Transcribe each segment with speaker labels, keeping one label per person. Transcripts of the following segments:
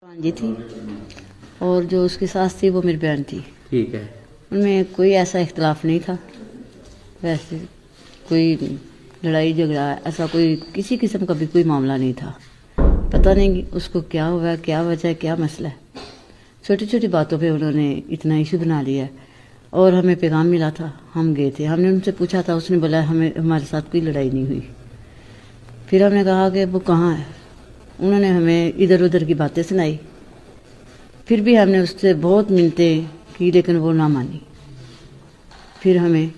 Speaker 1: भांजी थी और जो उसकी सास थी वो मेरी बहन थी।
Speaker 2: ठीक है।
Speaker 1: उनमें कोई ऐसा इख्तलाफ नहीं था, वैसे कोई लड़ाई झगड़ा ऐसा कोई किसी किस्म का भी कोई मामला नहीं था। पता नहीं उसको क्या हुआ, क्या वजह, क्या मसला है। छोटी छोटी बातों पे उन्होंने इतना इशू बना लिया है। और हमें पैगाम मिला था, हम गए थे, हमने उनसे पूछा था, उसने बोला हमें हमारे साथ कोई लड़ाई नहीं हुई। फिर हमने कहा कि वो कहाँ है, उन्होंने हमें इधर उधर की बातें सुनाई। फिर भी हमने उससे बहुत मिन्नते की लेकिन वो ना मानी। फिर हमें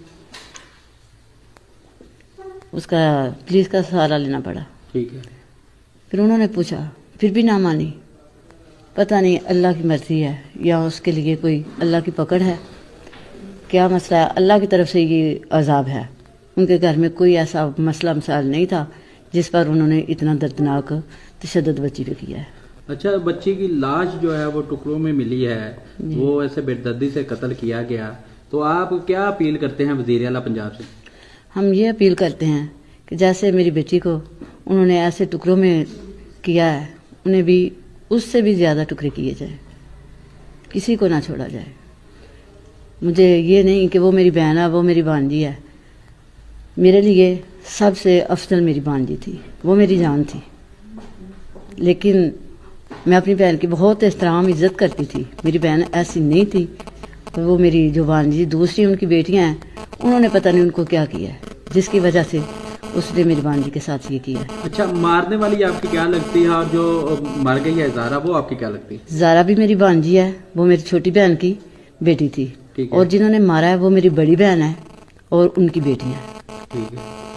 Speaker 1: उसका पुलिस का सहारा लेना पड़ा।
Speaker 2: ठीक है।
Speaker 1: फिर उन्होंने पूछा, फिर भी ना मानी। पता नहीं अल्लाह की मर्जी है या उसके लिए कोई अल्लाह की पकड़ है, क्या मसला है। अल्लाह की तरफ से ये अजाब है। उनके घर में कोई ऐसा मसला मसाइल नहीं था जिस पर उन्होंने इतना दर्दनाक तशद्दुद बच्ची पे किया है।
Speaker 2: अच्छा, बच्ची की लाश जो है वो टुकड़ों में मिली है, वो ऐसे बेदर्दी से कत्ल किया गया, तो आप क्या अपील करते हैं वज़ीर आला पंजाब से?
Speaker 1: हम ये अपील करते हैं कि जैसे मेरी बेटी को उन्होंने ऐसे टुकड़ों में किया है, उन्हें भी उससे भी ज़्यादा टुकड़े किए जाए, किसी को ना छोड़ा जाए। मुझे ये नहीं कि वो मेरी बहन है, वो मेरी भांजी है। मेरे लिए सबसे अफजल मेरी भांजी थी, वो मेरी जान थी। लेकिन मैं अपनी बहन की बहुत एहतराम इज्जत करती थी। मेरी बहन ऐसी नहीं थी। तो वो मेरी जो भांजी दूसरी उनकी बेटियां हैं, उन्होंने पता नहीं उनको क्या किया है जिसकी वजह से उसने मेरी भांजी के साथ ये किया है।
Speaker 2: अच्छा, मारने वाली आपकी क्या लगती है और जो मर गई है ज़ारा, वो आपकी क्या लगती है?
Speaker 1: ज़ारा भी मेरी भांजी है, वो मेरी छोटी बहन की बेटी थी।
Speaker 2: ठीक है।
Speaker 1: और जिन्होंने मारा है वो मेरी बड़ी बहन है और उनकी बेटियां हैं।
Speaker 2: ठीक है।